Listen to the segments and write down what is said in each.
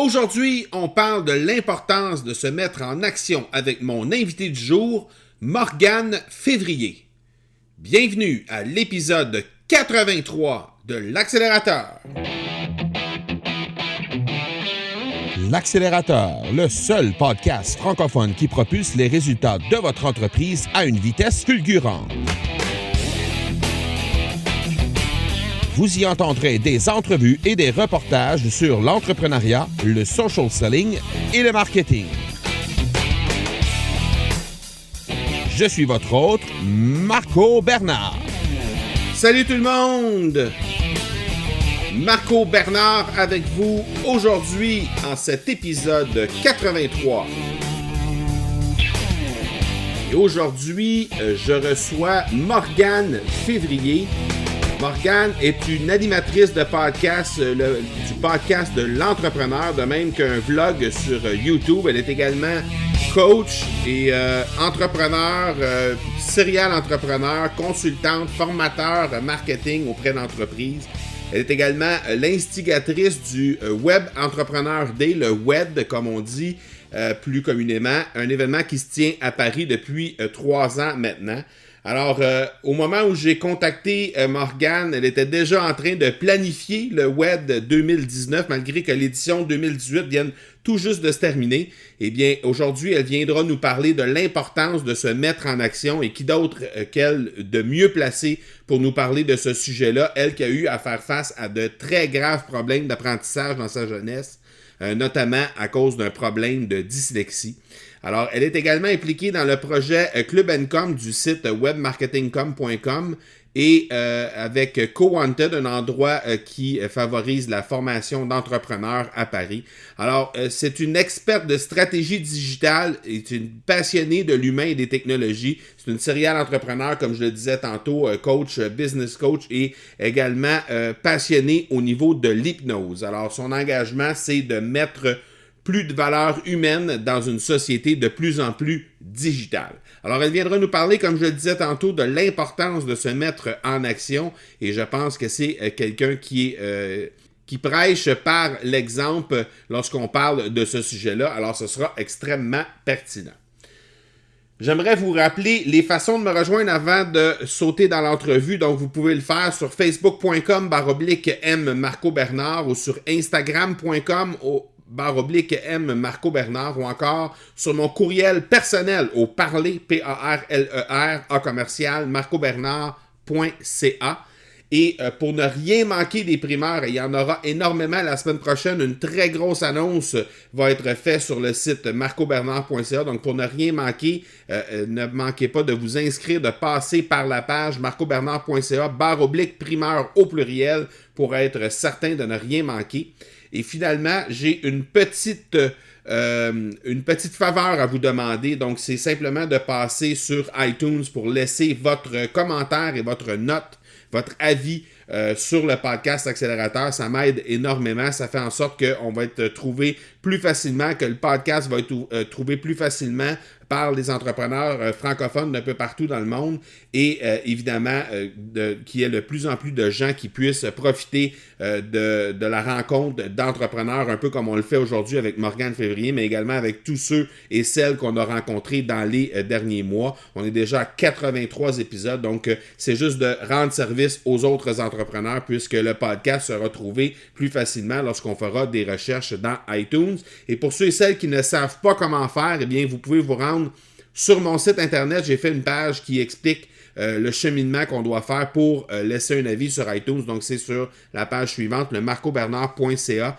Aujourd'hui, on parle de l'importance de se mettre en action avec mon invité du jour, Morgane Février. Bienvenue à l'épisode 83 de l'Accélérateur. L'Accélérateur, le seul podcast francophone qui propulse les résultats de votre entreprise à une vitesse fulgurante. Vous y entendrez des entrevues et des reportages sur l'entrepreneuriat, le social selling et le marketing. Je suis votre hôte, Marco Bernard. Salut tout le monde! Marco Bernard avec vous aujourd'hui en cet épisode 83. Et aujourd'hui, je reçois Morgane Février. Morgane est une animatrice de podcast, du podcast de l'entrepreneur, de même qu'un vlog sur YouTube. Elle est également coach et entrepreneur, serial entrepreneur, consultante, formateur marketing auprès d'entreprises. Elle est également l'instigatrice du Web Entrepreneur Day, le WED comme on dit plus communément, un événement qui se tient à Paris depuis 3 ans maintenant. Alors, au moment où j'ai contacté Morgane, elle était déjà en train de planifier le WED 2019, malgré que l'édition 2018 vienne tout juste de se terminer. Eh bien, aujourd'hui, elle viendra nous parler de l'importance de se mettre en action et qui d'autre qu'elle de mieux placée pour nous parler de ce sujet-là, elle qui a eu à faire face à de très graves problèmes d'apprentissage dans sa jeunesse, notamment à cause d'un problème de dyslexie. Alors, elle est également impliquée dans le projet Club & Com du site webmarketingcom.com et avec Co-Wanted, un endroit qui favorise la formation d'entrepreneurs à Paris. Alors, c'est une experte de stratégie digitale, est une passionnée de l'humain et des technologies. C'est une serial entrepreneur, comme je le disais tantôt, coach, business coach et également passionnée au niveau de l'hypnose. Alors, son engagement, c'est de mettre plus de valeur humaine dans une société de plus en plus digitale. Alors, elle viendra nous parler, comme je le disais tantôt, de l'importance de se mettre en action et je pense que c'est quelqu'un qui prêche par l'exemple lorsqu'on parle de ce sujet-là. Alors, ce sera extrêmement pertinent. J'aimerais vous rappeler les façons de me rejoindre avant de sauter dans l'entrevue. Donc, vous pouvez le faire sur facebook.com/M Marco Bernard ou sur instagram.com /M Marco Bernard ou encore sur mon courriel personnel au parler, P-A-R-L-E-R, A commercial, marcobernard.ca. Et pour ne rien manquer des primeurs, et il y en aura énormément la semaine prochaine, une très grosse annonce va être faite sur le site marcobernard.ca. Donc pour ne rien manquer, ne manquez pas de vous inscrire, de passer par la page marcobernard.ca /primeur au pluriel pour être certain de ne rien manquer. Et finalement, j'ai une petite faveur à vous demander. Donc, c'est simplement de passer sur iTunes pour laisser votre commentaire et votre note, votre avis sur le podcast Accélérateur. Ça m'aide énormément. Ça fait en sorte qu'on va être trouvé plus facilement, que le podcast va être trouvé plus facilement par les entrepreneurs francophones d'un peu partout dans le monde et évidemment qu'il y ait de plus en plus de gens qui puissent profiter de la rencontre d'entrepreneurs, un peu comme on le fait aujourd'hui avec Morgane Février, mais également avec tous ceux et celles qu'on a rencontrés dans les derniers mois. On est déjà à 83 épisodes, donc c'est juste de rendre service aux autres entrepreneurs puisque le podcast sera trouvé plus facilement lorsqu'on fera des recherches dans iTunes. Et pour ceux et celles qui ne savent pas comment faire, eh bien, vous pouvez vous rendre sur mon site internet. J'ai fait une page qui explique le cheminement qu'on doit faire pour laisser un avis sur iTunes. Donc, c'est sur la page suivante, le marcobernard.ca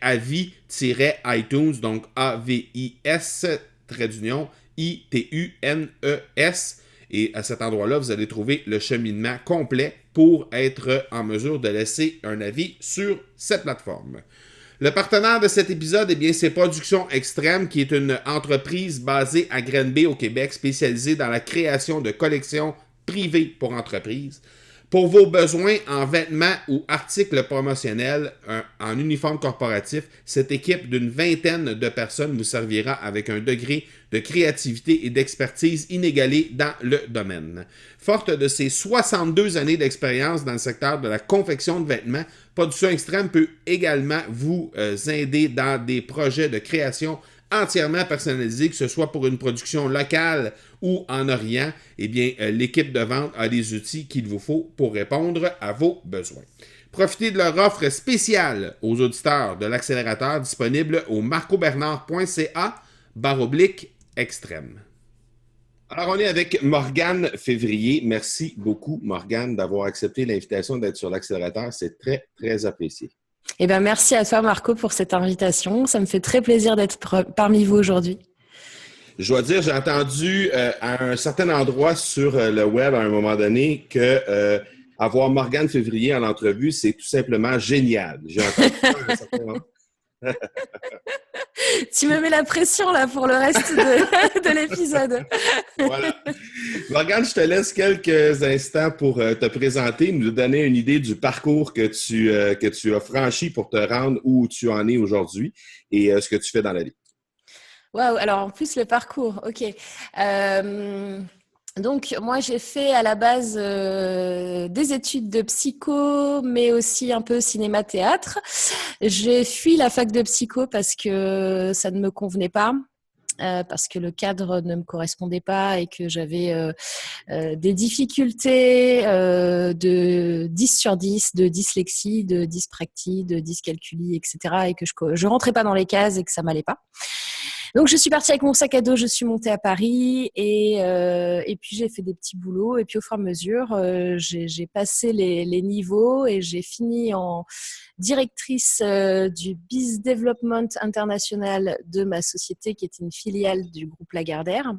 /avis-iTunes. Donc, AVIS-ITUNES. Et à cet endroit-là, vous allez trouver le cheminement complet pour être en mesure de laisser un avis sur cette plateforme. Le partenaire de cet épisode, eh bien, c'est Production Extrême, qui est une entreprise basée à Granby, au Québec, spécialisée dans la création de collections privées pour entreprises. Pour vos besoins en vêtements ou articles promotionnels, en uniforme corporatif, cette équipe d'une 20aine de personnes vous servira avec un degré de créativité et d'expertise inégalée dans le domaine. Forte de ses 62 années d'expérience dans le secteur de la confection de vêtements, Production Extrême peut également vous aider dans des projets de création entièrement personnalisés, que ce soit pour une production locale ou en Orient. Eh bien, l'équipe de vente a les outils qu'il vous faut pour répondre à vos besoins. Profitez de leur offre spéciale aux auditeurs de l'accélérateur disponible au marcobernard.ca/extrême. Alors, on est avec Morgane Février. Merci beaucoup, Morgane, d'avoir accepté l'invitation d'être sur l'accélérateur. C'est très, très apprécié. Eh bien, merci à toi, Marco, pour cette invitation. Ça me fait très plaisir d'être parmi vous aujourd'hui. Je dois dire, j'ai entendu à un certain endroit sur le web à un moment donné que avoir Morgane Février en entrevue, c'est tout simplement génial. J'ai entendu ça à un certain moment. Tu me mets la pression là pour le reste de l'épisode. Voilà. Morgane, je te laisse quelques instants pour te présenter, nous donner une idée du parcours que tu as franchi pour te rendre où tu en es aujourd'hui et ce que tu fais dans la vie. Waouh, alors en plus le parcours, ok. Donc moi j'ai fait à la base des études de psycho, mais aussi un peu cinéma-théâtre. J'ai fui la fac de psycho parce que ça ne me convenait pas. Parce que le cadre ne me correspondait pas et que j'avais des difficultés de 10 sur 10, de dyslexie, de dyspraxie, de dyscalculie, etc. et que je rentrais pas dans les cases et que ça m'allait pas. Donc, je suis partie avec mon sac à dos, je suis montée à Paris et puis j'ai fait des petits boulots. Et puis, au fur et à mesure, j'ai passé les niveaux et j'ai fini en directrice du Biz Development International de ma société, qui était une filiale du groupe Lagardère.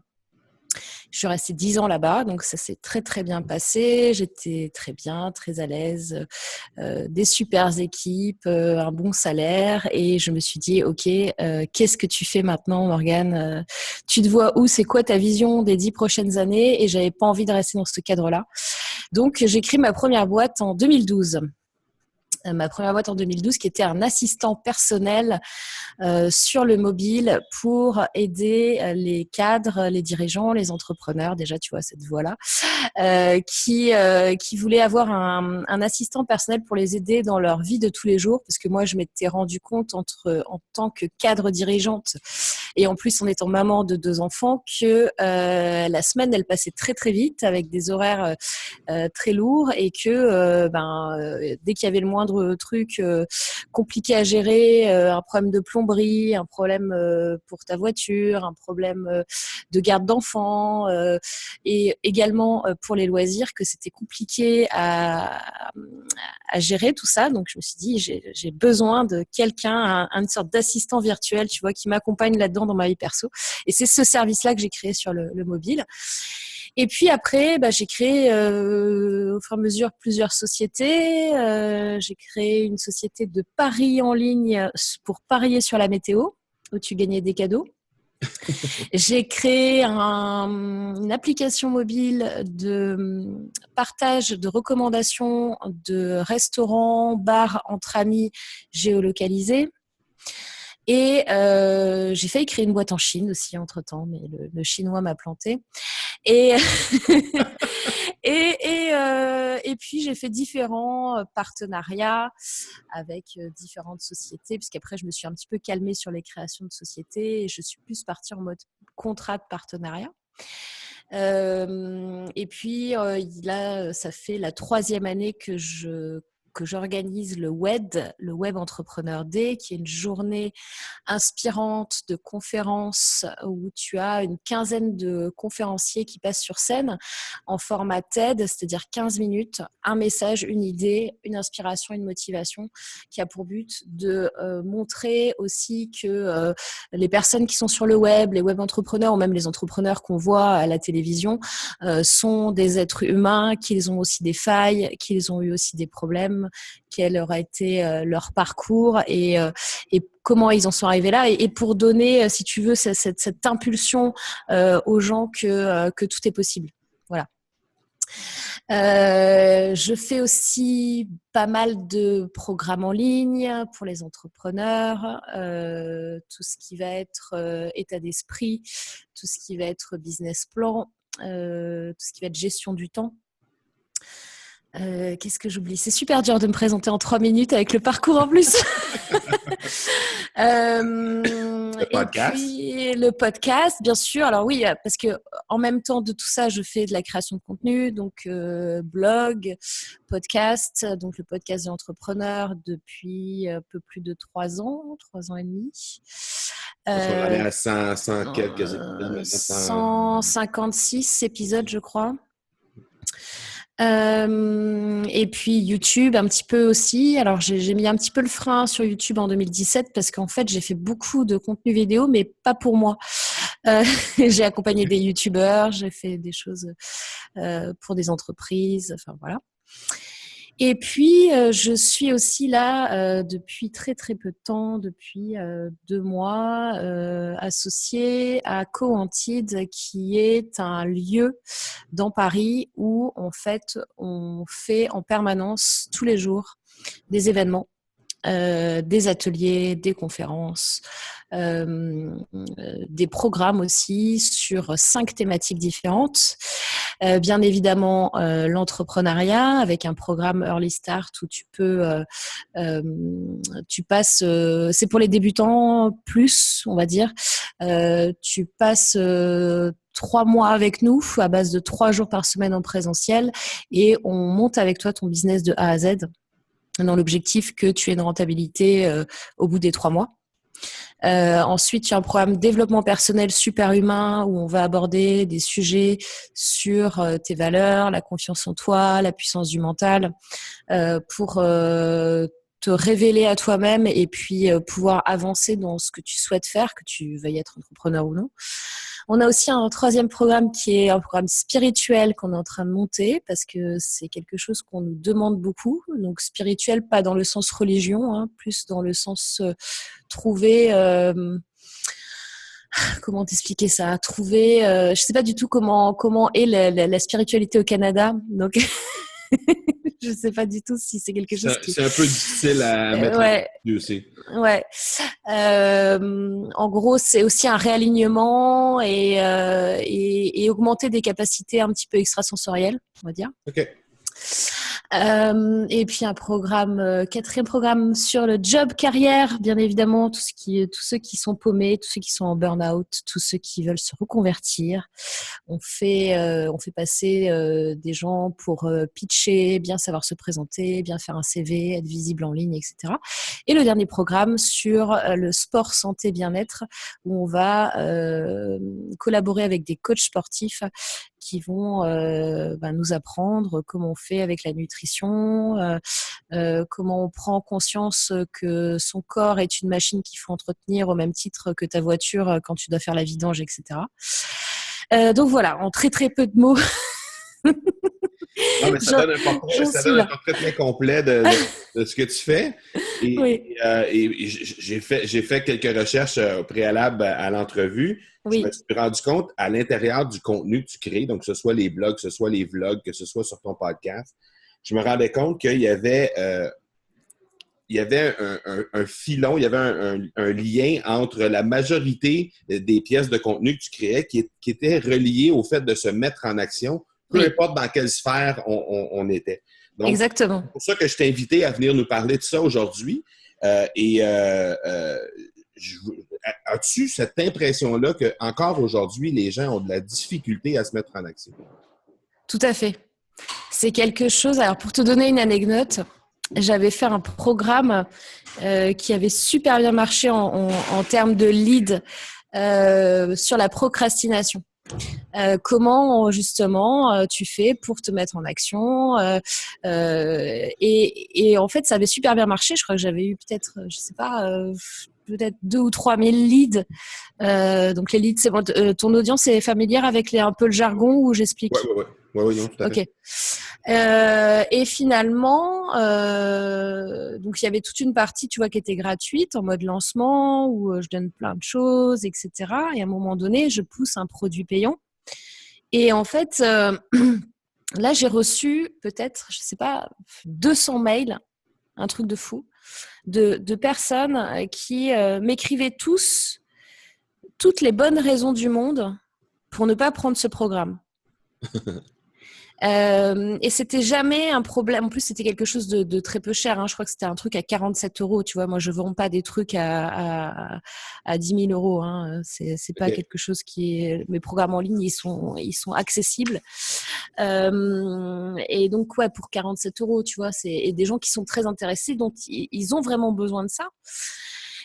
Je suis restée 10 ans là-bas, donc ça s'est très très bien passé. J'étais très bien, très à l'aise, des super équipes, un bon salaire, et je me suis dit ok, qu'est-ce que tu fais maintenant, Morgane? Tu te vois où? C'est quoi ta vision des 10 prochaines années? Et j'avais pas envie de rester dans ce cadre-là. Donc j'ai créé ma première boîte en 2012. Ma première boîte en 2012 qui était un assistant personnel sur le mobile pour aider les cadres, les dirigeants, les entrepreneurs, déjà tu vois cette voie-là, qui voulaient avoir un assistant personnel pour les aider dans leur vie de tous les jours, parce que moi je m'étais rendu compte en tant que cadre dirigeante et en plus en étant maman de 2 enfants que la semaine elle passait très très vite avec des horaires très lourds et que dès qu'il y avait le moindre truc compliqué à gérer, un problème de plomberie, un problème pour ta voiture, un problème de garde d'enfants et également pour les loisirs, que c'était compliqué à gérer tout ça. Donc je me suis dit j'ai besoin de quelqu'un, une sorte d'assistant virtuel, tu vois, qui m'accompagne là-dedans dans ma vie perso. Et c'est ce service-là que j'ai créé sur le mobile. Et puis après, j'ai créé au fur et à mesure plusieurs sociétés. J'ai créé une société de paris en ligne pour parier sur la météo, où tu gagnais des cadeaux. J'ai créé une application mobile de partage de recommandations de restaurants, bars entre amis géolocalisés. Et j'ai failli créer une boîte en Chine aussi entre-temps, mais le chinois m'a planté. Et et puis j'ai fait différents partenariats avec différentes sociétés, puisqu'après je me suis un petit peu calmée sur les créations de sociétés et je suis plus partie en mode contrat de partenariat. Et puis là, ça fait la 3e année que j'organise le Web Entrepreneur Day, qui est une journée inspirante de conférences où tu as une quinzaine de conférenciers qui passent sur scène en format TED, c'est-à-dire 15 minutes, un message, une idée, une inspiration, une motivation, qui a pour but de montrer aussi que les personnes qui sont sur le web, les web entrepreneurs ou même les entrepreneurs qu'on voit à la télévision sont des êtres humains, qu'ils ont aussi des failles, qu'ils ont eu aussi des problèmes, quel aura été leur parcours et comment ils en sont arrivés là, et pour donner, si tu veux, cette impulsion aux gens que tout est possible. Voilà. Je fais aussi pas mal de programmes en ligne pour les entrepreneurs, tout ce qui va être état d'esprit, tout ce qui va être business plan, tout ce qui va être gestion du temps. Qu'est-ce que j'oublie? C'est super dur de me présenter en 3 minutes avec le parcours en plus. Le podcast. Et puis le podcast, bien sûr. Alors oui, parce que en même temps de tout ça, je fais de la création de contenu, donc blog, podcast, donc le podcast des entrepreneurs depuis un peu plus de 3 ans et demi. Parce qu'on en est à 100 quelques épisodes maintenant. 156 épisodes, je crois. Et puis YouTube un petit peu aussi. Alors j'ai mis un petit peu le frein sur YouTube en 2017 parce qu'en fait j'ai fait beaucoup de contenu vidéo mais pas pour moi. J'ai accompagné des YouTubeurs, j'ai fait des choses pour des entreprises, enfin voilà. Et puis, je suis aussi là depuis très très peu de temps, depuis 2 mois, associée à Co-Antide, qui est un lieu dans Paris où en fait on fait en permanence tous les jours des événements. Des ateliers, des conférences, des programmes aussi sur 5 thématiques différentes. Bien évidemment, l'entrepreneuriat avec un programme Early Start où tu passes, c'est pour les débutants plus, on va dire. Tu passes 3 mois avec nous à base de 3 jours par semaine en présentiel et on monte avec toi ton business de A à Z dans l'objectif que tu aies une rentabilité au bout des 3 mois. Ensuite, il y a un programme développement personnel super humain où on va aborder des sujets sur tes valeurs, la confiance en toi, la puissance du mental, pour te révéler à toi-même et puis pouvoir avancer dans ce que tu souhaites faire, que tu veuilles être entrepreneur ou non. On a aussi un 3e programme qui est un programme spirituel qu'on est en train de monter parce que c'est quelque chose qu'on nous demande beaucoup. Donc spirituel, pas dans le sens religion, hein, plus dans le sens trouver... comment t'expliquer ça? Trouver... je sais pas du tout comment est la spiritualité au Canada. Donc... je sais pas du tout si c'est quelque chose qui... C'est un peu difficile à mettre en aussi. Ouais. En gros, c'est aussi un réalignement et augmenter des capacités un petit peu extrasensorielles, on va dire. OK. Et puis un programme, 4e programme sur le job carrière, bien évidemment, tous ceux qui sont paumés, tous ceux qui sont en burn-out, tous ceux qui veulent se reconvertir. On fait passer des gens pour pitcher, bien savoir se présenter, bien faire un CV, être visible en ligne, etc. Et le dernier programme sur le sport, santé, bien-être, où on va collaborer avec des coachs sportifs qui vont nous apprendre comment on fait avec la nutrition, comment on prend conscience que son corps est une machine qu'il faut entretenir au même titre que ta voiture quand tu dois faire la vidange, etc. Donc voilà, en très très peu de mots. Non, mais ça donne un portrait très complet de ce que tu fais. Et, oui. et j'ai fait quelques recherches au préalable à l'entrevue. Oui. Je me suis rendu compte à l'intérieur du contenu que tu crées, donc que ce soit les blogs, que ce soit les vlogs, que ce soit sur ton podcast, je me rendais compte qu'il y avait un filon, il y avait un lien entre la majorité des pièces de contenu que tu créais qui étaient reliées au fait de se mettre en action, peu importe dans quelle sphère on était. Donc, exactement. C'est pour ça que je t'ai invité à venir nous parler de ça aujourd'hui. As-tu cette impression-là qu'encore aujourd'hui, les gens ont de la difficulté à se mettre en action? Tout à fait. C'est quelque chose... Alors, pour te donner une anecdote, j'avais fait un programme qui avait super bien marché en termes de lead sur la procrastination. Comment justement tu fais pour te mettre en action et en fait ça avait super bien marché. Je crois que j'avais eu peut-être je sais pas peut-être 2 ou 3 000 leads. Donc les leads, c'est bon, ton audience est familière avec un peu le jargon où j'explique. Oui, non, tout à fait. Et finalement, donc il y avait toute une partie, tu vois, qui était gratuite en mode lancement où je donne plein de choses, etc. Et à un moment donné, je pousse un produit payant. Et en fait, là, j'ai reçu peut-être, je sais pas, 200 mails, un truc de fou, de personnes qui m'écrivaient toutes les bonnes raisons du monde pour ne pas prendre ce programme. Et c'était jamais un problème. En plus, c'était quelque chose de très peu cher. Hein. Je crois que c'était un truc à 47 euros. Tu vois, moi, je vends pas des trucs à 10 000 euros. Hein. C'est pas OK. quelque chose qui est. Mes programmes en ligne, ils sont accessibles. Et donc, ouais, pour 47 euros, tu vois, et des gens qui sont très intéressés, donc ils ont vraiment besoin de ça.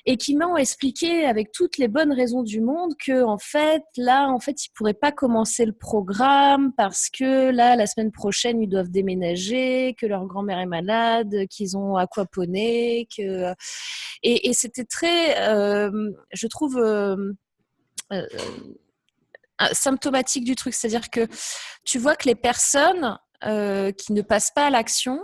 Et qui m'ont expliqué avec toutes les bonnes raisons du monde que en fait ils pourraient pas commencer le programme parce que là la semaine prochaine ils doivent déménager, que leur grand-mère est malade, qu'ils ont aquaponé, et c'était très je trouve euh, symptomatique du truc, c'est-à-dire que tu vois que les personnes qui ne passent pas à l'action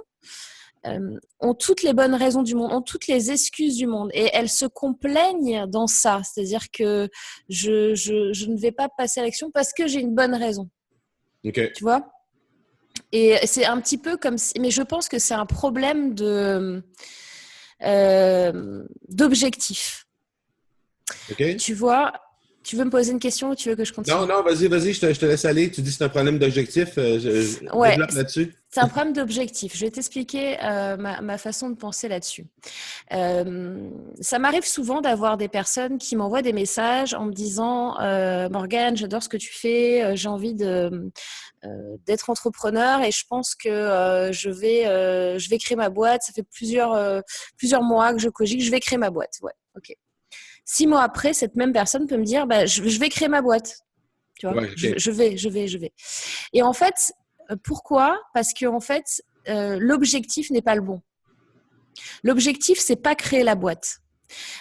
ont toutes les bonnes raisons du monde, ont toutes les excuses du monde, et elles se complaignent dans ça. C'est-à-dire que je ne vais pas passer à l'action parce que j'ai une bonne raison. OK. Tu vois ? Et c'est un petit peu comme si... Mais je pense que c'est un problème d'objectif. OK. Tu vois ? Tu veux me poser une question ou tu veux que je continue ? Non, vas-y, je te laisse aller. Tu dis que c'est un problème d'objectif. Je Ouais, développe là-dessus. c'est un problème d'objectif. Je vais t'expliquer ma façon de penser là-dessus. Ça m'arrive souvent d'avoir des personnes qui m'envoient des messages en me disant Morgane, j'adore ce que tu fais, j'ai envie d'être entrepreneur et je pense que je vais créer ma boîte. Ça fait plusieurs mois que je cogite, je vais créer ma boîte. Ouais, ok. 6 mois après, cette même personne peut me dire je vais créer ma boîte. Tu vois, Ouais, OK. je vais. Et en fait, pourquoi ? Parce que en fait, l'objectif n'est pas le bon. L'objectif, c'est pas créer la boîte.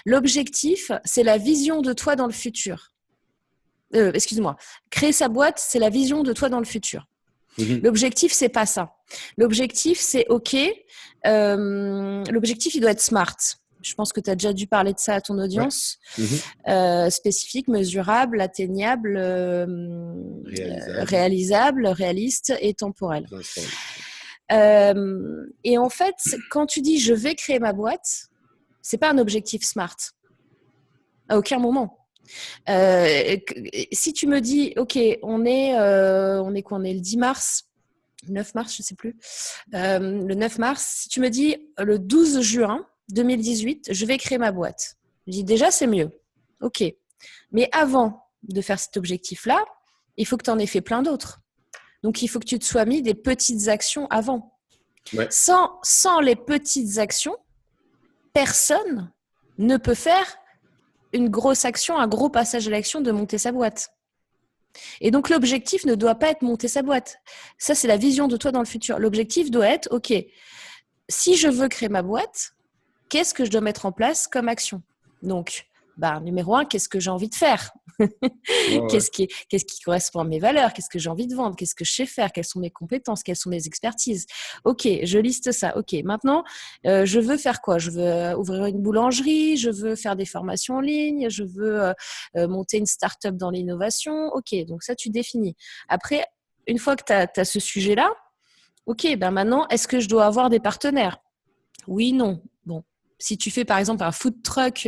L'objectif, c'est la vision de toi dans le futur. Excuse-moi. Créer sa boîte, c'est la vision de toi dans le futur. Mm-hmm. L'objectif, c'est pas ça. L'objectif, c'est OK. L'objectif, il doit être smart. Je pense que tu as déjà dû parler de ça à ton audience. Ouais. Mm-hmm. Spécifique, mesurable, atteignable, réalisable, réaliste et temporel. Et en fait, quand tu dis je vais créer ma boîte, c'est pas un objectif smart. À aucun moment. Si tu me dis, ok, on est quoi ? On est le 10 mars, le 9 mars, je sais plus. Le 9 mars, si tu me dis le 12 juin 2018, je vais créer ma boîte. Je dis déjà, c'est mieux. Ok. Mais avant de faire cet objectif-là, il faut que tu en aies fait plein d'autres. Donc, il faut que tu te sois mis des petites actions avant. Ouais. Sans les petites actions, personne ne peut faire une grosse action, un gros passage à l'action de monter sa boîte. Et donc, l'objectif ne doit pas être monter sa boîte. Ça, c'est la vision de toi dans le futur. L'objectif doit être, OK, si je veux créer ma boîte, qu'est-ce que je dois mettre en place comme action ? Donc, numéro 1, qu'est-ce que j'ai envie de faire ? Ouais. Qu'est-ce qui correspond à mes valeurs ? Qu'est-ce que j'ai envie de vendre ? Qu'est-ce que je sais faire ? Quelles sont mes compétences ? Quelles sont mes expertises ? Ok, je liste ça. Ok, maintenant, je veux faire quoi ? Je veux ouvrir une boulangerie, je veux faire des formations en ligne, je veux monter une start-up dans l'innovation. Ok, donc ça, tu définis. Après, une fois que tu as ce sujet-là, ok, maintenant, est-ce que je dois avoir des partenaires ? Oui, non. Bon. Si tu fais par exemple un food truck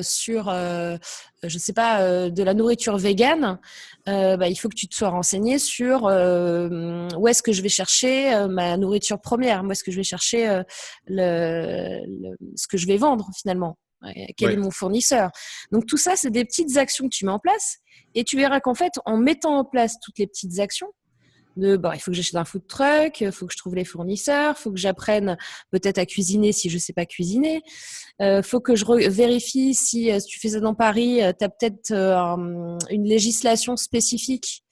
sur, je sais pas, de la nourriture végane, il faut que tu te sois renseigné sur où est-ce que je vais chercher ma nourriture première, où est-ce que je vais chercher ce que je vais vendre finalement, quel est mon fournisseur. Donc tout ça, c'est des petites actions que tu mets en place et tu verras qu'en fait, en mettant en place toutes les petites actions, il faut que j'achète un food truck, il faut que je trouve les fournisseurs, il faut que j'apprenne peut-être à cuisiner si je ne sais pas cuisiner, faut que je vérifie si tu fais ça dans Paris, tu as peut-être une législation spécifique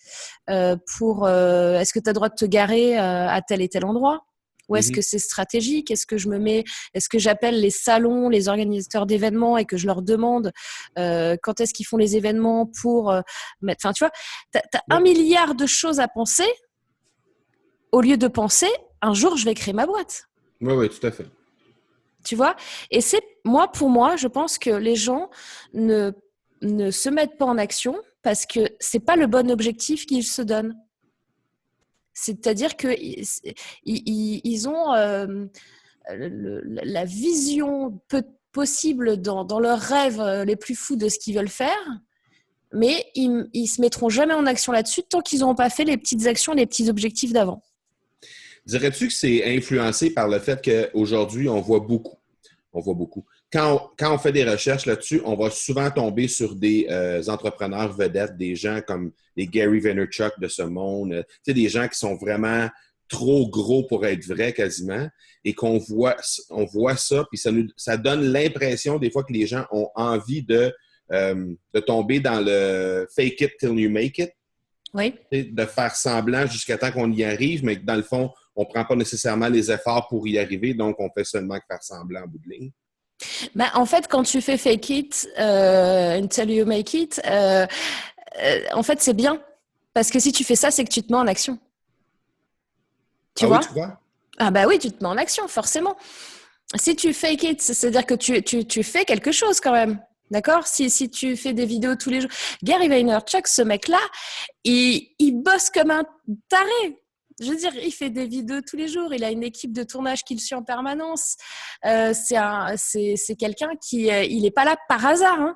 pour est-ce que tu as le droit de te garer à tel et tel endroit ? Ou est-ce que c'est stratégique ? Est-ce que j'appelle les salons, les organisateurs d'événements et que je leur demande quand est-ce qu'ils font les événements pour mettre... Enfin, tu vois, tu as 1 milliard de choses à penser au lieu de penser, un jour, je vais créer ma boîte. Oui, tout à fait. Tu vois ? Et pour moi, je pense que les gens ne se mettent pas en action parce que c'est pas le bon objectif qu'ils se donnent. C'est-à-dire qu'ils ont la vision possible dans leurs rêves les plus fous de ce qu'ils veulent faire, mais ils se mettront jamais en action là-dessus tant qu'ils n'auront pas fait les petites actions, les petits objectifs d'avant. Dirais-tu que c'est influencé par le fait qu'aujourd'hui, on voit beaucoup. Quand on fait des recherches là-dessus, on va souvent tomber sur des entrepreneurs vedettes, des gens comme les Gary Vaynerchuk de ce monde, des gens qui sont vraiment trop gros pour être vrais quasiment, et on voit ça, puis ça donne l'impression des fois que les gens ont envie de tomber dans le fake it till you make it. Oui. De faire semblant jusqu'à temps qu'on y arrive, mais que dans le fond, on ne prend pas nécessairement les efforts pour y arriver, donc on fait seulement que faire semblant en bout de ligne. Ben, en fait, quand tu fais fake it until you make it, en fait, c'est bien. Parce que si tu fais ça, c'est que tu te mets en action. Tu vois? Oui, tu vois? Ah bah oui, tu te mets en action, forcément. Si tu fake it, c'est-à-dire que tu fais quelque chose quand même. D'accord? Si tu fais des vidéos tous les jours. Gary Vaynerchuk, ce mec-là, il bosse comme un taré. Je veux dire, il fait des vidéos tous les jours. Il a une équipe de tournage qui le suit en permanence. C'est quelqu'un qui, il n'est pas là par hasard. Hein.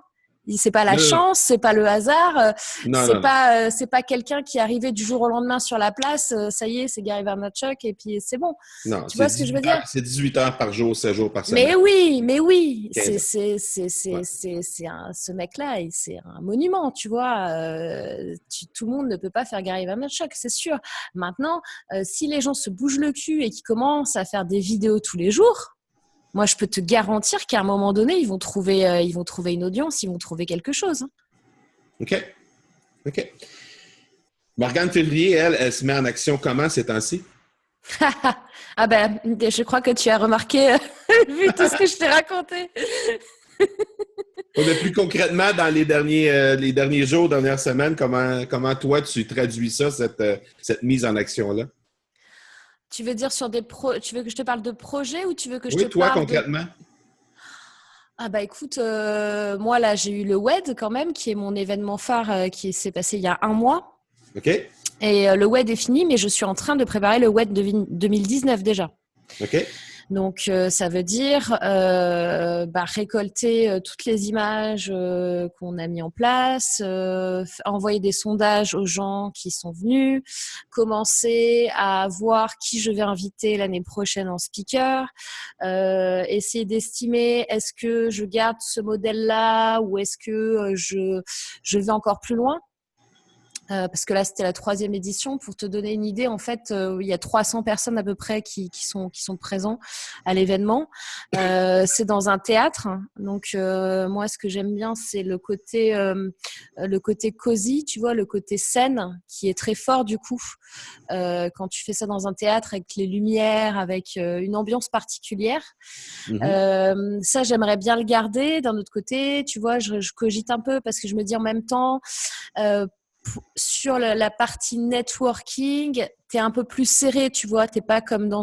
C'est pas la chance, c'est pas le hasard. C'est pas quelqu'un qui est arrivé du jour au lendemain sur la place. Ça y est, c'est Gary Vaynerchuk et puis c'est bon. Non, tu vois ce que je veux dire? C'est 18 heures par jour, 7 jours par semaine. Mais oui. Okay. Ce mec-là, c'est un monument, tu vois. Tout le monde ne peut pas faire Gary Vaynerchuk, c'est sûr. Maintenant, si les gens se bougent le cul et qu'ils commencent à faire des vidéos tous les jours, moi, je peux te garantir qu'à un moment donné, ils vont trouver une audience, ils vont trouver quelque chose. OK. Morgane Février, elle se met en action comment ces temps-ci? Ah ben, je crois que tu as remarqué, vu tout ce que je t'ai raconté. Mais plus concrètement, dans les derniers jours, dernières semaines, comment toi, tu traduis ça, cette mise en action-là? Tu veux dire tu veux que je te parle de projet ou tu veux que je te parle toi, concrètement. Ah bah écoute, moi là, j'ai eu le WED quand même, qui est mon événement phare qui s'est passé il y a 1 mois. OK. Et le WED est fini, mais je suis en train de préparer le WED 2019 déjà. OK. Donc, ça veut dire récolter toutes les images qu'on a mis en place, envoyer des sondages aux gens qui sont venus, commencer à voir qui je vais inviter l'année prochaine en speaker, essayer d'estimer est-ce que je garde ce modèle-là ou est-ce que je vais encore plus loin. Parce que là, c'était la 3e édition. Pour te donner une idée, en fait, il y a 300 personnes à peu près qui sont présents à l'événement. C'est dans un théâtre. Donc, moi, ce que j'aime bien, c'est le côté cosy, tu vois, le côté scène qui est très fort du coup. Quand tu fais ça dans un théâtre avec les lumières, avec une ambiance particulière. Ça, j'aimerais bien le garder. D'un autre côté, tu vois, je cogite un peu parce que je me dis en même temps... sur la partie networking, tu es un peu plus serré, tu vois, tu n'es pas comme dans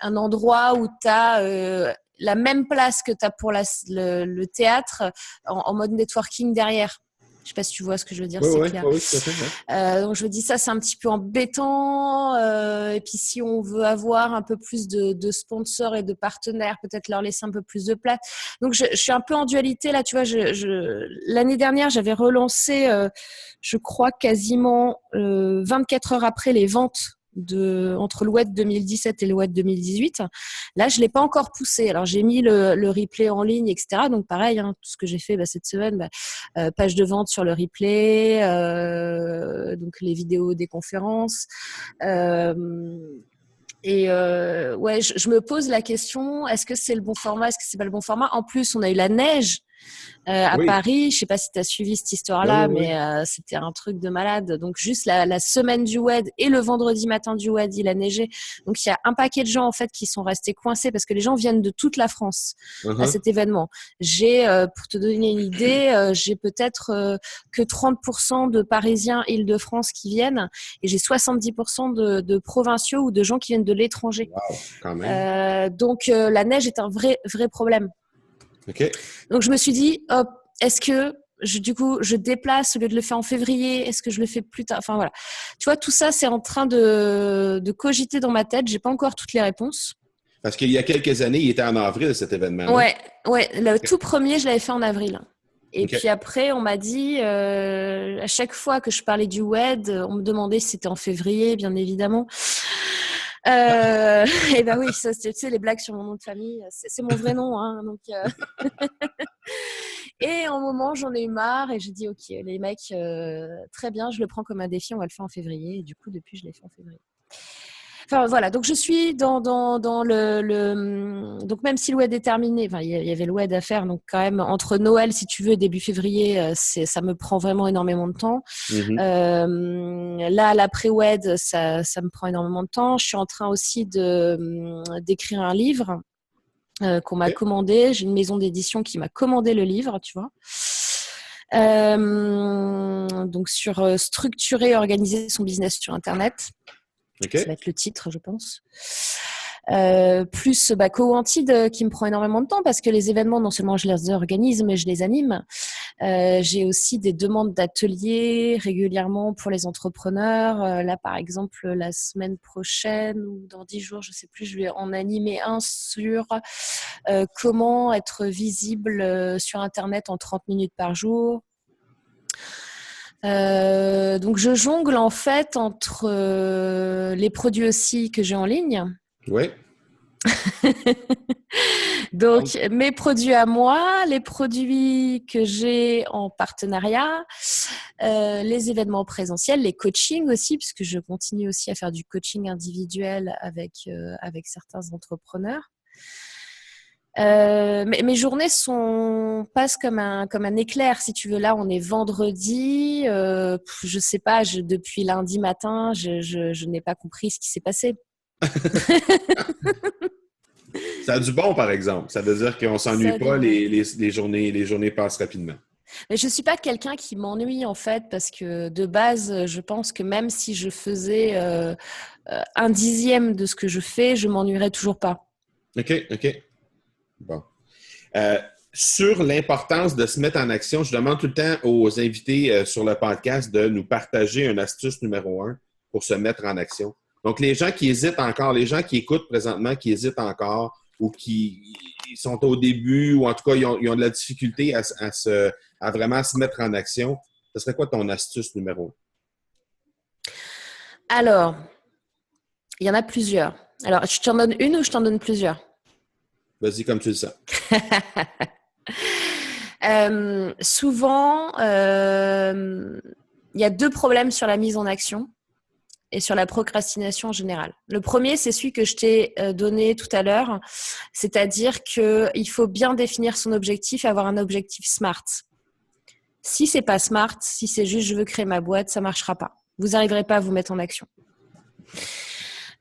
un endroit où tu as la même place que tu as pour le théâtre en mode networking derrière. Je ne sais pas si tu vois ce que je veux dire, c'est clair. Oui, tout à fait. Donc, je me dis ça, c'est un petit peu embêtant. Et puis, si on veut avoir un peu plus de sponsors et de partenaires, peut-être leur laisser un peu plus de place. Donc, je suis un peu en dualité là. Tu vois, l'année dernière, j'avais relancé, je crois, quasiment 24 heures après les ventes entre le WED 2017 et le WED 2018. Là, je l'ai pas encore poussé. Alors, j'ai mis le replay en ligne, etc. Donc, pareil, hein, tout ce que j'ai fait cette semaine, page de vente sur le replay, donc les vidéos des conférences. Ouais, je me pose la question, est-ce que c'est le bon format, est-ce que c'est pas le bon format? En plus, on a eu la neige à Paris. Je sais pas si tu as suivi cette histoire-là, mais c'était un truc de malade. Donc, juste la semaine du WED et le vendredi matin du WED, il a neigé. Donc, il y a un paquet de gens, en fait, qui sont restés coincés parce que les gens viennent de toute la France à cet événement. J'ai, pour te donner une idée, j'ai peut-être que 30% de Parisiens Île-de-France qui viennent et j'ai 70% de provinciaux ou de gens qui viennent de l'étranger. Wow, quand même. Donc, la neige est un vrai problème. OK. Donc, je me suis dit, est-ce que je déplace au lieu de le faire en février? Est-ce que je le fais plus tard? Enfin, voilà. Tu vois, tout ça, c'est en train de cogiter dans ma tête. J'ai pas encore toutes les réponses. Parce qu'il y a quelques années, il était en avril, cet événement-là. Ouais. Le tout premier, je l'avais fait en avril. Et puis après, on m'a dit, à chaque fois que je parlais du WED, on me demandait si c'était en février, bien évidemment. Et ben oui, ça, tu sais, les blagues sur mon nom de famille, c'est mon vrai nom. Hein, donc, Et en moment, j'en ai eu marre et j'ai dit, OK, les mecs, très bien, je le prends comme un défi, on va le faire en février. Et du coup, depuis, je l'ai fait en février. Enfin voilà, donc je suis dans donc même si le WED est terminé, enfin il y avait le WED à faire, donc quand même entre Noël si tu veux et début février, ça me prend vraiment énormément de temps. Là l'après-WED ça me prend énormément de temps. Je suis en train aussi d'écrire un livre qu'on m'a commandé. J'ai une maison d'édition qui m'a commandé le livre, tu vois. Donc sur structurer et organiser son business sur Internet. Ça va être le titre, je pense. Plus Co-Antide qui me prend énormément de temps parce que les événements, non seulement je les organise, mais je les anime. J'ai aussi des demandes d'ateliers régulièrement pour les entrepreneurs. Là, par exemple, la semaine prochaine ou dans 10 jours, je ne sais plus, je vais en animer un sur comment être visible sur Internet en 30 minutes par jour. Donc je jongle en fait entre les produits aussi que j'ai en ligne. Oui. Donc mes produits à moi, les produits que j'ai en partenariat, les événements présentiels, les coachings aussi, puisque je continue aussi à faire du coaching individuel avec certains entrepreneurs. Mes journées passent comme un éclair, si tu veux. Là, on est vendredi. Je sais pas. Depuis lundi matin, je n'ai pas compris ce qui s'est passé. Ça a du bon, par exemple. Ça veut dire qu'on s'ennuie pas. Les journées passent rapidement. Mais je suis pas quelqu'un qui m'ennuie en fait, parce que de base, je pense que même si je faisais 1/10 de ce que je fais, je m'ennuierais toujours pas. OK. Bon. Sur l'importance de se mettre en action, je demande tout le temps aux invités sur le podcast de nous partager une astuce numéro 1 pour se mettre en action. Donc, les gens qui hésitent encore, les gens qui écoutent présentement, qui hésitent encore ou qui sont au début ou en tout cas, ils ont de la difficulté à vraiment se mettre en action, ce serait quoi ton astuce numéro 1? Alors, il y en a plusieurs. Alors, je t'en donne une ou je t'en donne plusieurs? Vas-y, comme tu le sens. Souvent, il y a 2 problèmes sur la mise en action et sur la procrastination en général. Le premier, c'est celui que je t'ai donné tout à l'heure, c'est-à-dire qu'il faut bien définir son objectif et avoir un objectif SMART. Si c'est pas SMART, si c'est juste je veux créer ma boîte, ça marchera pas. Vous n'arriverez pas à vous mettre en action.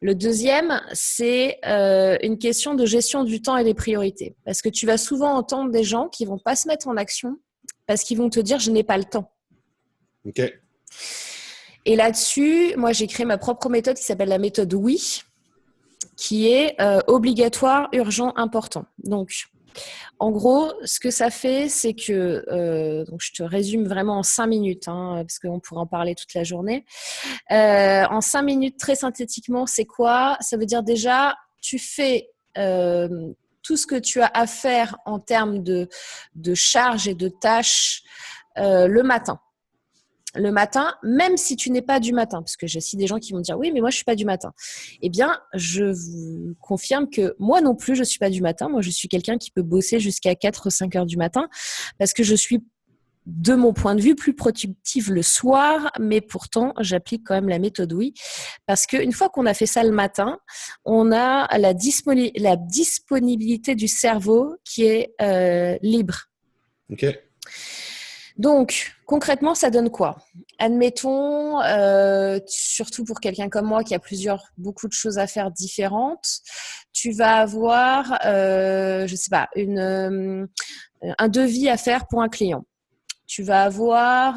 Le deuxième, c'est une question de gestion du temps et des priorités. Parce que tu vas souvent entendre des gens qui vont pas se mettre en action parce qu'ils vont te dire « je n'ai pas le temps ». OK. Et là-dessus, moi, j'ai créé ma propre méthode qui s'appelle la méthode WI, qui est obligatoire, urgent, important. Donc, en gros, ce que ça fait, c'est que, donc je te résume vraiment en 5 minutes, parce qu'on pourrait en parler toute la journée. En 5 minutes, très synthétiquement, c'est quoi? Ça veut dire déjà, tu fais tout ce que tu as à faire en termes de charges et de tâches le matin. Le matin, même si tu n'es pas du matin, parce que j'ai aussi des gens qui vont dire « oui, mais moi, je ne suis pas du matin ». Eh bien, je vous confirme que moi non plus, je ne suis pas du matin. Moi, je suis quelqu'un qui peut bosser jusqu'à 4 ou 5 heures du matin parce que je suis, de mon point de vue, plus productive le soir, mais pourtant, j'applique quand même la méthode oui, parce qu'une fois qu'on a fait ça le matin, on a la disponibilité du cerveau qui est libre. OK. Donc, concrètement, ça donne quoi? Admettons, surtout pour quelqu'un comme moi qui a beaucoup de choses à faire différentes, tu vas avoir, je sais pas, un devis à faire pour un client. Tu vas avoir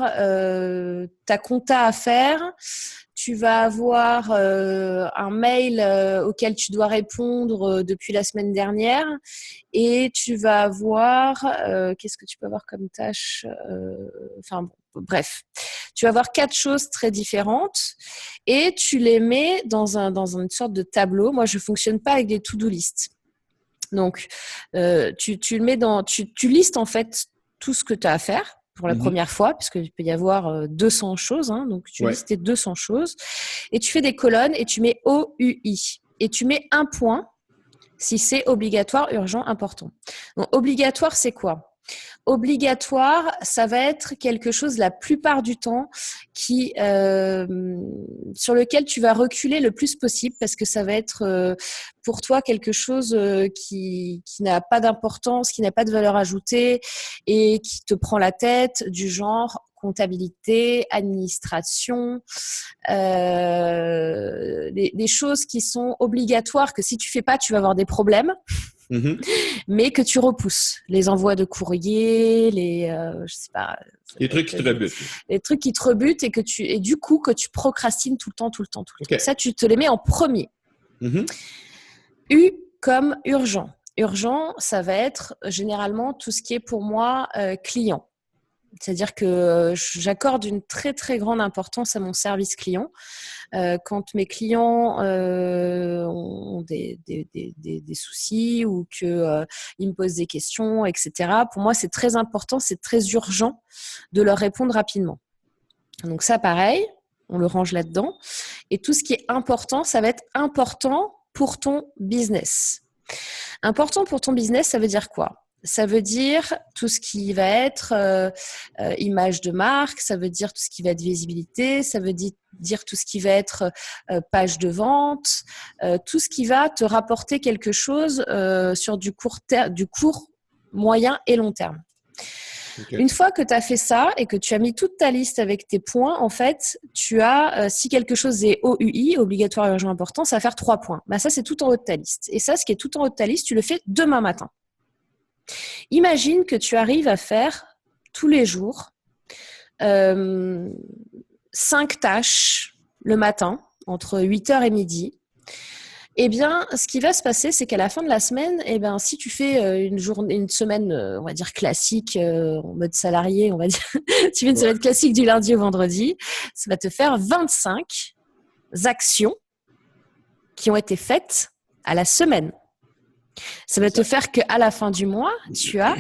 ta compta à faire. Tu vas avoir un mail auquel tu dois répondre depuis la semaine dernière et tu vas avoir, qu'est-ce que tu peux avoir comme tâche bref, tu vas avoir 4 choses très différentes et tu les mets dans une sorte de tableau. Moi, je ne fonctionne pas avec des to-do list. Donc, tu le mets tu listes en fait tout ce que tu as à faire pour la première fois, puisqu'il peut y avoir 200 choses. Hein, donc, tu listes tes 200 choses. Et tu fais des colonnes et tu mets OUI. Et tu mets un point si c'est obligatoire, urgent, important. Donc, obligatoire, c'est quoi ? Obligatoire, ça va être quelque chose la plupart du temps sur lequel tu vas reculer le plus possible parce que ça va être pour toi quelque chose qui n'a pas d'importance, qui n'a pas de valeur ajoutée et qui te prend la tête, du genre comptabilité, administration, des choses qui sont obligatoires que si tu fais pas, tu vas avoir des problèmes. Mais que tu repousses. Les envois de courrier, je sais pas. Les trucs qui te rebutent. Les trucs qui te rebutent et du coup, que tu procrastines tout le temps. Ça, tu te les mets en premier. U comme urgent. Urgent, ça va être généralement tout ce qui est pour moi client. C'est-à-dire que j'accorde une très, très grande importance à mon service client. Quand mes clients ont des soucis ou qu'ils me posent des questions, etc., pour moi, c'est très important, c'est très urgent de leur répondre rapidement. Donc ça, pareil, on le range là-dedans. Et tout ce qui est important, ça va être important pour ton business. Important pour ton business, ça veut dire quoi ? Ça veut dire tout ce qui va être image de marque, ça veut dire tout ce qui va être visibilité, ça veut dire tout ce qui va être page de vente, tout ce qui va te rapporter quelque chose sur du court, moyen et long terme. Une fois que tu as fait ça et que tu as mis toute ta liste avec tes points, en fait, tu as, si quelque chose est OUI, obligatoire, urgent, important, ça va faire 3 points. Ça, c'est tout en haut de ta liste. Et ça, ce qui est tout en haut de ta liste, tu le fais demain matin. Imagine que tu arrives à faire tous les jours 5 tâches le matin, entre 8h et midi. Eh bien, ce qui va se passer, c'est qu'à la fin de la semaine, si tu fais une semaine, on va dire classique, en mode salarié, on va dire, tu fais une semaine classique du lundi au vendredi, ça va te faire 25 actions qui ont été faites à la semaine. Ça va te faire qu'à la fin du mois, tu as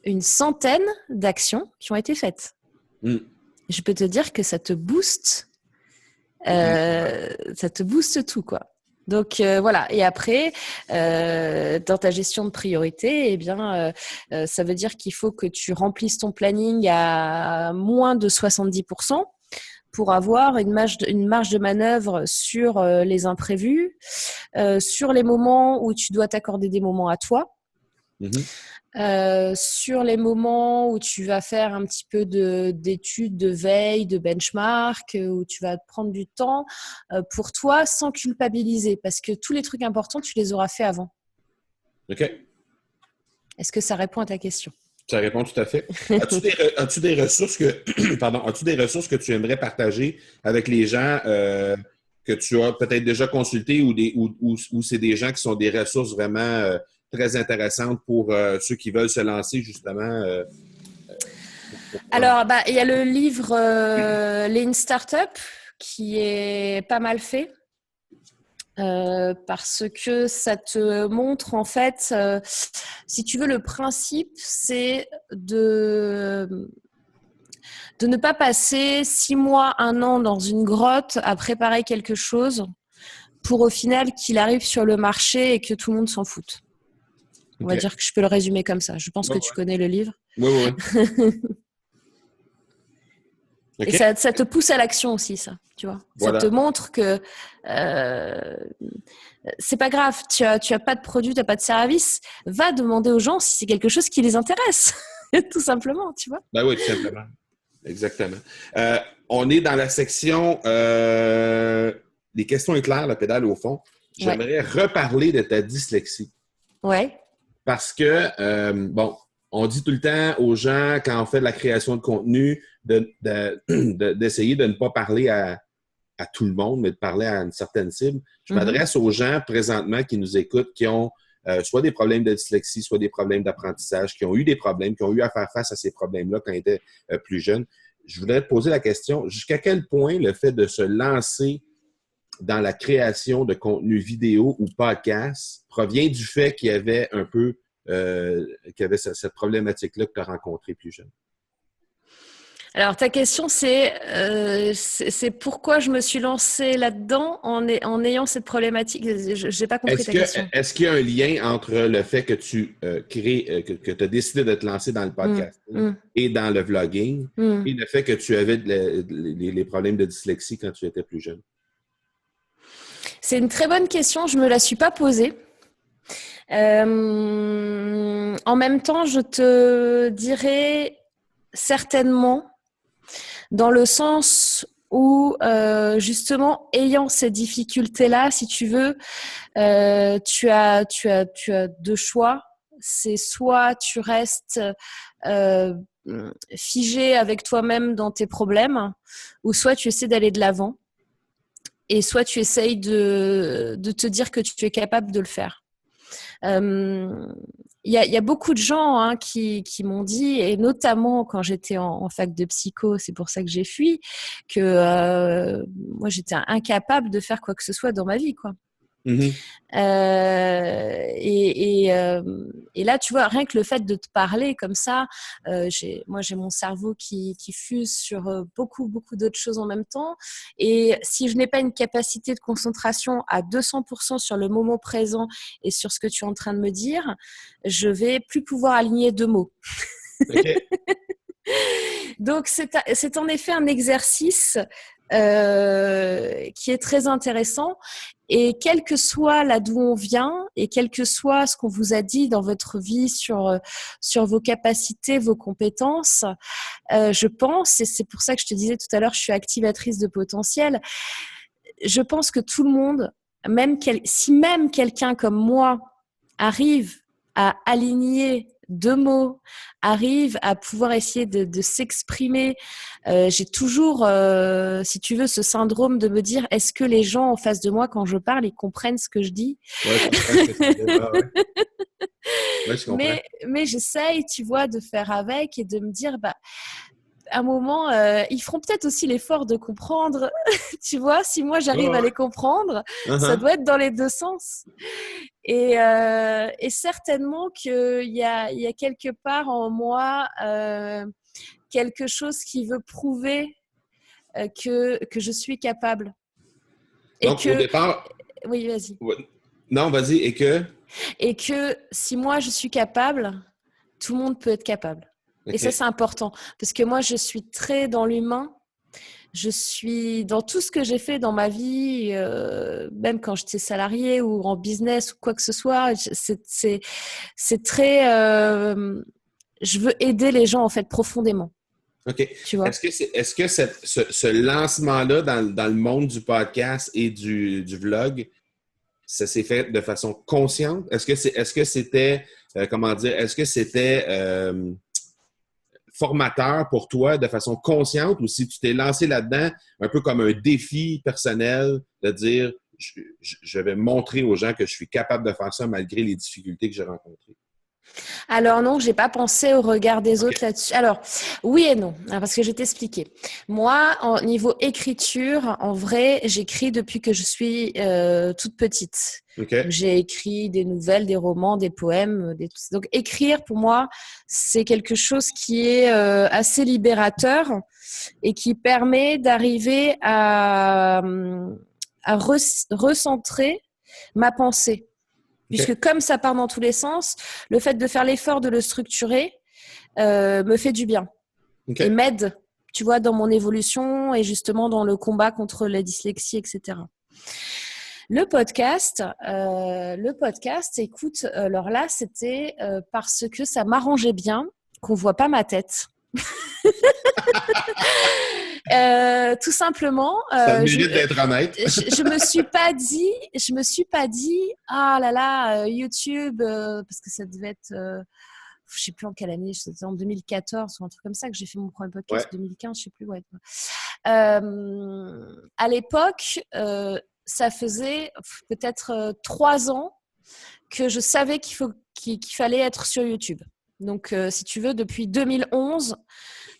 une centaine d'actions qui ont été faites. Je peux te dire que ça te booste, tout, quoi. Donc voilà. Et après, dans ta gestion de priorité, ça veut dire qu'il faut que tu remplisses ton planning à moins de 70%. Pour avoir une marge de manœuvre sur les imprévus, sur les moments où tu dois t'accorder des moments à toi, sur les moments où tu vas faire un petit peu d'études, de veille, de benchmark, où tu vas te prendre du temps pour toi sans culpabiliser, parce que tous les trucs importants, tu les auras fait avant. OK. Est-ce que ça répond à ta question? Ça répond tout à fait. As-tu des ressources que tu aimerais partager avec les gens que tu as peut-être déjà consultés ou c'est des gens qui sont des ressources vraiment très intéressantes pour ceux qui veulent se lancer justement? Alors, il y a le livre Lean Startup qui est pas mal fait. Parce que ça te montre en fait, si tu veux, le principe c'est de ne pas passer 6 mois, 1 an dans une grotte à préparer quelque chose pour au final qu'il arrive sur le marché et que tout le monde s'en foute. On va dire que je peux le résumer comme ça. Je pense que tu connais le livre. Oui. Okay. Et ça te pousse à l'action aussi, ça, tu vois. Voilà. Ça te montre que c'est pas grave, tu as pas de produit, tu n'as pas de service. Va demander aux gens si c'est quelque chose qui les intéresse, tout simplement, tu vois. Oui, tout simplement. Exactement. On est dans la section les questions éclairs, la pédale au fond. J'aimerais reparler de ta dyslexie. Oui. Parce que, on dit tout le temps aux gens, quand on fait de la création de contenu, d'essayer de ne pas parler à tout le monde, mais de parler à une certaine cible. Je m'adresse aux gens présentement qui nous écoutent, qui ont soit des problèmes de dyslexie, soit des problèmes d'apprentissage, qui ont eu des problèmes, qui ont eu à faire face à ces problèmes-là quand ils étaient plus jeunes. Je voulais te poser la question, jusqu'à quel point le fait de se lancer dans la création de contenu vidéo ou podcast provient du fait qu'il y avait un peu qui avait cette problématique-là que tu as rencontrée plus jeune? Alors, ta question, c'est pourquoi je me suis lancée là-dedans en ayant cette problématique. Je n'ai pas compris ta question. Est-ce qu'il y a un lien entre le fait que tu que tu as décidé de te lancer dans le podcasting et dans le vlogging et le fait que tu avais les problèmes de dyslexie quand tu étais plus jeune? C'est une très bonne question. Je ne me la suis pas posée. En même temps, je te dirais certainement, dans le sens où, justement, ayant ces difficultés-là, si tu veux, tu as deux choix. C'est soit tu restes figé avec toi-même dans tes problèmes, ou soit tu essaies d'aller de l'avant, et soit tu essayes de te dire que tu es capable de le faire. Il y a beaucoup de gens qui m'ont dit, et notamment quand j'étais en fac de psycho, c'est pour ça que j'ai fui, que moi j'étais incapable de faire quoi que ce soit dans ma vie, quoi. Mm-hmm. Et là, tu vois, rien que le fait de te parler comme ça, j'ai mon cerveau qui fuse sur beaucoup d'autres choses en même temps. Et si je n'ai pas une capacité de concentration à 200% sur le moment présent et sur ce que tu es en train de me dire, je vais plus pouvoir aligner deux mots. Okay. Donc, c'est en effet un exercice qui est très intéressant. Et quel que soit là d'où on vient et quel que soit ce qu'on vous a dit dans votre vie sur vos capacités, vos compétences, je pense, et c'est pour ça que je te disais tout à l'heure, je suis activatrice de potentiel, je pense que tout le monde, si même quelqu'un comme moi arrive à aligner deux mots, arrive à pouvoir essayer de s'exprimer. J'ai toujours, si tu veux, ce syndrome de me dire, est-ce que les gens en face de moi, quand je parle, ils comprennent ce que je dis? Ouais, je comprends ce que tu dis. Ah, ouais. Ouais, je comprends. Mais j'essaye, tu vois, de faire avec et de me dire, à un moment, ils feront peut-être aussi l'effort de comprendre. Tu vois, si moi, j'arrive à les comprendre, ça doit être dans les deux sens. Et certainement qu'il y a quelque part en moi quelque chose qui veut prouver que je suis capable. Donc, au départ... Oui, vas-y. Non, vas-y. Et que si moi, je suis capable, tout le monde peut être capable. Okay. Et ça, c'est important. Parce que moi, je suis très dans l'humain. Je suis dans tout ce que j'ai fait dans ma vie, même quand j'étais salariée ou en business ou quoi que ce soit. C'est très... je veux aider les gens, en fait, profondément. OK. Tu vois? Est-ce que ce lancement-là dans le monde du podcast et du vlog, ça s'est fait de façon consciente? Est-ce que c'était... comment dire? Est-ce que c'était... formateur pour toi de façon consciente ou si tu t'es lancé là-dedans un peu comme un défi personnel de dire je vais montrer aux gens que je suis capable de faire ça malgré les difficultés que j'ai rencontrées? Alors non, j'ai pas pensé au regard des autres là-dessus. Alors oui et non, parce que je vais t'expliquer. Moi, au niveau écriture, en vrai, j'écris depuis que je suis toute petite. Okay. J'ai écrit des nouvelles, des romans, des poèmes. Donc écrire pour moi, c'est quelque chose qui est assez libérateur et qui permet d'arriver à recentrer ma pensée. Puisque comme ça part dans tous les sens, le fait de faire l'effort de le structurer me fait du bien et m'aide, tu vois, dans mon évolution et justement dans le combat contre la dyslexie, etc. Le podcast, écoute, alors là, c'était parce que ça m'arrangeait bien qu'on voit pas ma tête. Tout simplement. Ça mérite d'être honnête. je me suis pas dit, ah là là, YouTube, parce que ça devait être, je sais plus en quelle année, c'était en 2014 ou un truc comme ça que j'ai fait mon premier podcast, 2015, je sais plus. Ouais. À l'époque, ça faisait peut-être 3 ans que je savais qu'il fallait être sur YouTube. Donc, si tu veux, depuis 2011,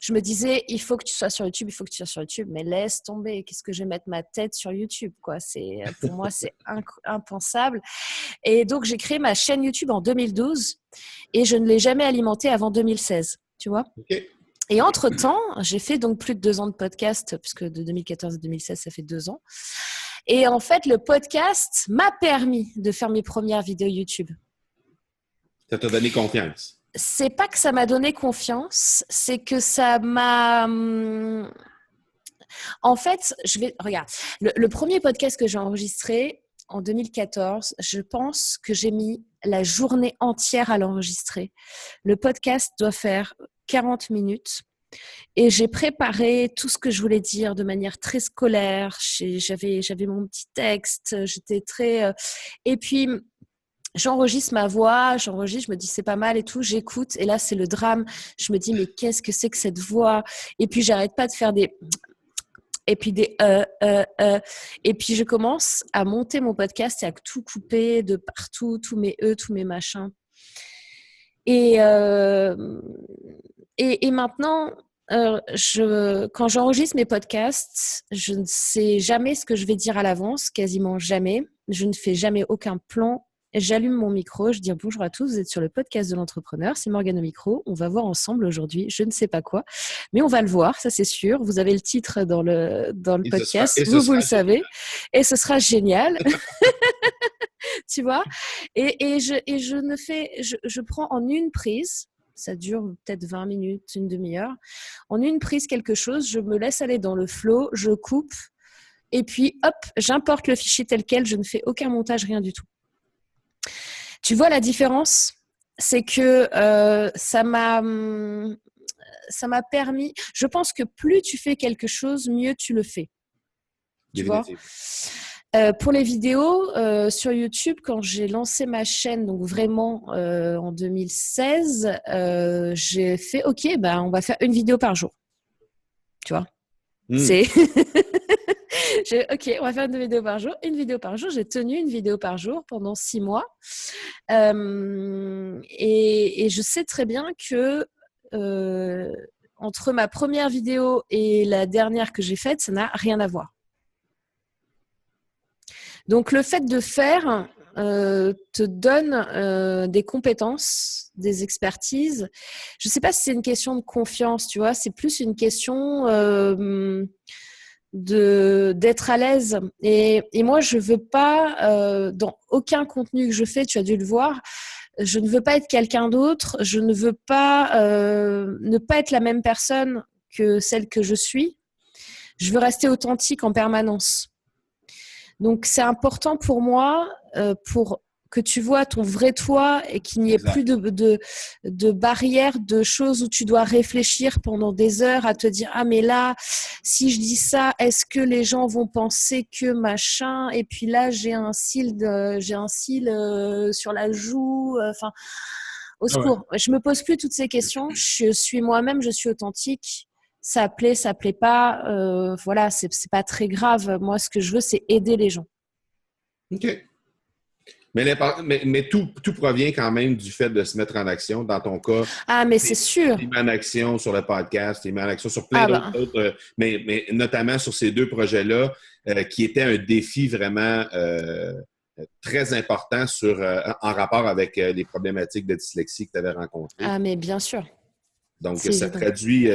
je me disais, il faut que tu sois sur YouTube, il faut que tu sois sur YouTube, mais laisse tomber, qu'est-ce que je vais mettre ma tête sur YouTube, quoi. Pour moi, c'est impensable. Et donc, j'ai créé ma chaîne YouTube en 2012 et je ne l'ai jamais alimentée avant 2016, tu vois. OK. Et entre-temps, j'ai fait donc plus de 2 ans de podcast, puisque de 2014 à 2016, ça fait 2 ans. Et en fait, le podcast m'a permis de faire mes premières vidéos YouTube. Ça t'a donné confiance. C'est pas que ça m'a donné confiance, c'est que ça m'a... En fait, regarde, le premier podcast que j'ai enregistré en 2014, je pense que j'ai mis la journée entière à l'enregistrer. Le podcast doit faire 40 minutes. Et j'ai préparé tout ce que je voulais dire de manière très scolaire. J'avais mon petit texte, j'étais très... Et puis, j'enregistre ma voix, je me dis c'est pas mal et tout, j'écoute. Et là, c'est le drame. Je me dis, mais qu'est-ce que c'est que cette voix? Et puis, j'arrête pas de faire des... Et puis des Et puis, je commence à monter mon podcast et à tout couper de partout, tous mes tous mes machins. Et maintenant, quand j'enregistre mes podcasts, je ne sais jamais ce que je vais dire à l'avance, quasiment jamais. Je ne fais jamais aucun plan. J'allume mon micro, je dis bonjour à tous, vous êtes sur le podcast de l'entrepreneur, c'est Morgane au micro. On va voir ensemble aujourd'hui, je ne sais pas quoi, mais on va le voir, ça c'est sûr. Vous avez le titre dans le podcast, vous le savez, et ce sera génial. Tu vois, je prends en une prise, ça dure peut-être 20 minutes, une demi-heure, en une prise quelque chose, je me laisse aller dans le flow, je coupe, et puis hop, j'importe le fichier tel quel, je ne fais aucun montage, rien du tout. Tu vois la différence? C'est que ça m'a permis, je pense que plus tu fais quelque chose, mieux tu le fais. Tu vois? Pour les vidéos sur YouTube, quand j'ai lancé ma chaîne, donc vraiment en 2016, j'ai fait OK, on va faire une vidéo par jour. Tu vois, c'est OK, on va faire une vidéo par jour. Une vidéo par jour. J'ai tenu une vidéo par jour pendant 6 mois. Et je sais très bien que entre ma première vidéo et la dernière que j'ai faite, ça n'a rien à voir. Donc, le fait de faire te donne des compétences, des expertises. Je ne sais pas si c'est une question de confiance, tu vois. C'est plus une question d'être à l'aise. Et moi, je ne veux pas, dans aucun contenu que je fais, tu as dû le voir, je ne veux pas être quelqu'un d'autre. Je ne veux pas ne pas être la même personne que celle que je suis. Je veux rester authentique en permanence. Donc, c'est important pour moi pour que tu vois ton vrai toi et qu'il n'y ait plus de barrières, de choses où tu dois réfléchir pendant des heures à te dire « Ah, mais là, si je dis ça, est-ce que les gens vont penser que machin ?» Et puis là, j'ai un cil sur la joue. Enfin, au secours. Ouais. Je me pose plus toutes ces questions. Je suis moi-même, je suis authentique. Ça plaît pas, voilà, c'est pas très grave. Moi, ce que je veux, c'est aider les gens. OK. Mais tout provient quand même du fait de se mettre en action. Dans ton cas, mais c'est sûr. Tu es mis en action sur le podcast, tu es mis en action sur plein d'autres, mais notamment sur ces 2 projets-là, qui étaient un défi vraiment très important en rapport avec les problématiques de dyslexie que tu avais rencontrées. Ah, mais bien sûr. Donc, ça traduit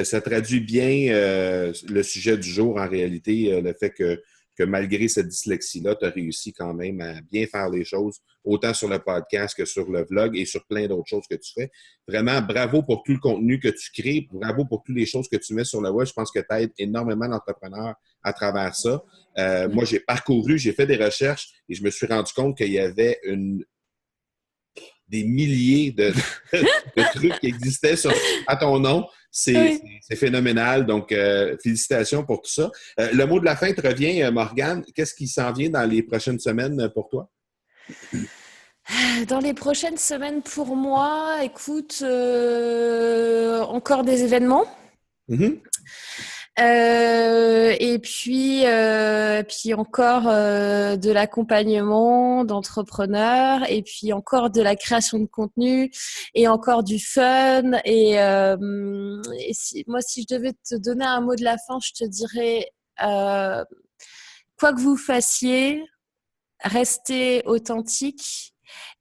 bien le sujet du jour, en réalité, le fait que malgré cette dyslexie-là, tu as réussi quand même à bien faire les choses, autant sur le podcast que sur le vlog et sur plein d'autres choses que tu fais. Vraiment, bravo pour tout le contenu que tu crées, bravo pour toutes les choses que tu mets sur le web. Je pense que tu aides énormément d'entrepreneurs à travers ça. Moi, j'ai fait des recherches et je me suis rendu compte qu'il y avait des milliers de trucs qui existaient à ton nom. C'est phénoménal. Donc, félicitations pour tout ça. Le mot de la fin te revient, Morgane. Qu'est-ce qui s'en vient dans les prochaines semaines pour toi? Dans les prochaines semaines, pour moi, écoute, encore des événements. Et puis encore de l'accompagnement d'entrepreneurs, et puis encore de la création de contenu, et encore du fun. Et si je devais te donner un mot de la fin, je te dirais quoi que vous fassiez, restez authentique.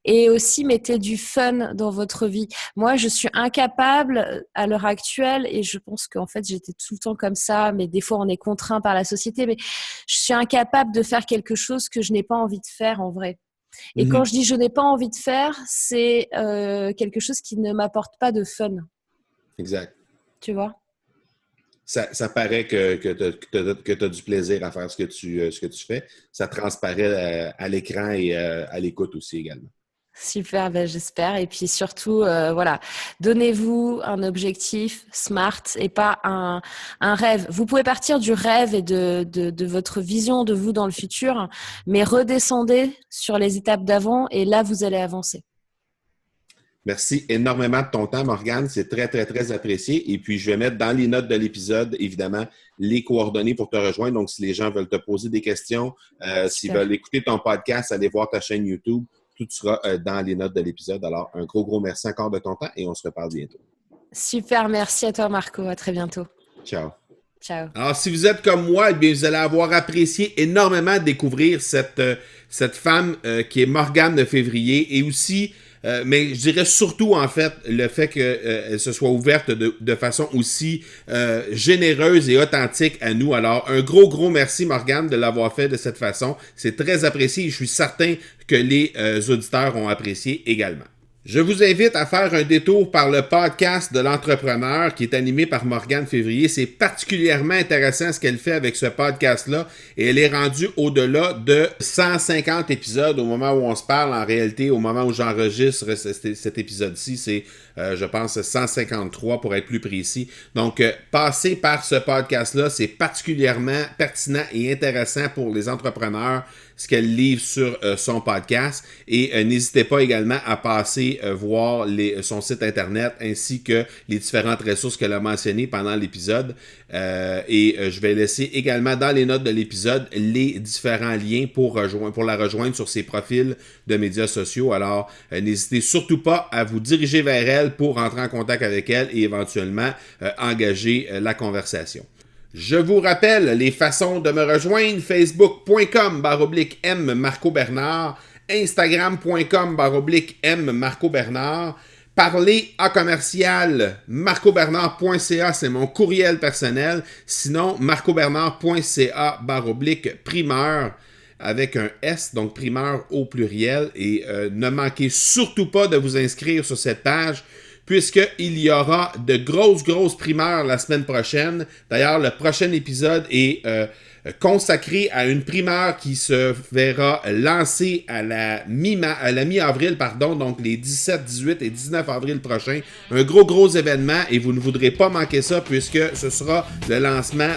Et aussi, mettez du fun dans votre vie. Moi, je suis incapable à l'heure actuelle, et je pense qu'en fait, j'étais tout le temps comme ça, mais des fois, on est contraint par la société, mais je suis incapable de faire quelque chose que je n'ai pas envie de faire en vrai. Et quand je dis je n'ai pas envie de faire, c'est quelque chose qui ne m'apporte pas de fun. Exact. Tu vois? Ça paraît que tu as du plaisir à faire ce que tu fais. Ça transparaît à l'écran et à l'écoute aussi également. Super, j'espère. Et puis surtout, donnez-vous un objectif SMART et pas un rêve. Vous pouvez partir du rêve et de votre vision de vous dans le futur, mais redescendez sur les étapes d'avant et là, vous allez avancer. Merci énormément de ton temps, Morgane. C'est très, très, très apprécié. Et puis, je vais mettre dans les notes de l'épisode, évidemment, les coordonnées pour te rejoindre. Donc, si les gens veulent te poser des questions, s'ils veulent écouter ton podcast, aller voir ta chaîne YouTube, tout sera dans les notes de l'épisode. Alors, un gros merci encore de ton temps et on se reparle bientôt. Super, merci à toi, Marco. À très bientôt. Ciao. Ciao. Alors, si vous êtes comme moi, eh bien, vous allez avoir apprécié énormément de découvrir cette femme qui est Morgane de Février, et aussi, mais je dirais surtout, en fait, le fait qu'elle se soit ouverte de façon aussi généreuse et authentique à nous. Alors, un gros merci, Morgane, de l'avoir fait de cette façon. C'est très apprécié et je suis certain que les auditeurs ont apprécié également. Je vous invite à faire un détour par le podcast de l'entrepreneur qui est animé par Morgane Février. C'est particulièrement intéressant ce qu'elle fait avec ce podcast-là, et elle est rendue au-delà de 150 épisodes au moment où on se parle. En réalité, au moment où j'enregistre cet épisode-ci, c'est, je pense, 153 pour être plus précis. Donc, passer par ce podcast-là, c'est particulièrement pertinent et intéressant pour les entrepreneurs, ce qu'elle livre sur son podcast. Et n'hésitez pas également à passer voir son site internet ainsi que les différentes ressources qu'elle a mentionnées pendant l'épisode. Et je vais laisser également dans les notes de l'épisode les différents liens pour la rejoindre sur ses profils de médias sociaux. Alors, n'hésitez surtout pas à vous diriger vers elle pour rentrer en contact avec elle et éventuellement engager la conversation. Je vous rappelle les façons de me rejoindre: facebook.com/M Marco Bernard, instagram.com/M Marco Bernard, parler à commercial marcobernard.ca, c'est mon courriel personnel, sinon marcobernard.ca/primeur avec un S, donc primeur au pluriel, et ne manquez surtout pas de vous inscrire sur cette page, puisqu'il y aura de grosses primeurs la semaine prochaine. D'ailleurs, le prochain épisode est consacré à une primeur qui se verra lancée à la mi-avril, donc les 17, 18 et 19 avril prochains. Un gros événement, et vous ne voudrez pas manquer ça, puisque ce sera le lancement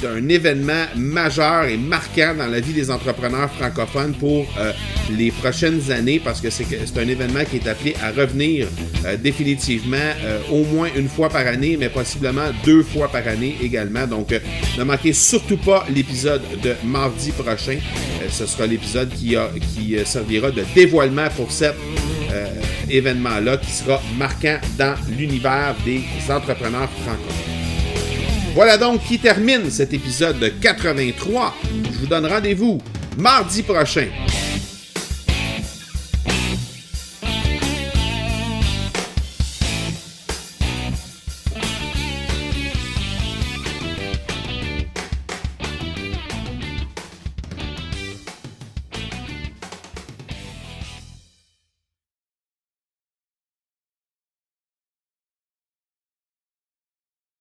d'un événement majeur et marquant dans la vie des entrepreneurs francophones pour les prochaines années, parce que c'est un événement qui est appelé à revenir définitivement au moins une fois par année, mais possiblement 2 fois par année également. Donc, ne manquez surtout pas l'épisode de mardi prochain. Ce sera l'épisode qui servira de dévoilement pour cet événement-là, qui sera marquant dans l'univers des entrepreneurs francophones. Voilà donc qui termine cet épisode de 83. Je vous donne rendez-vous mardi prochain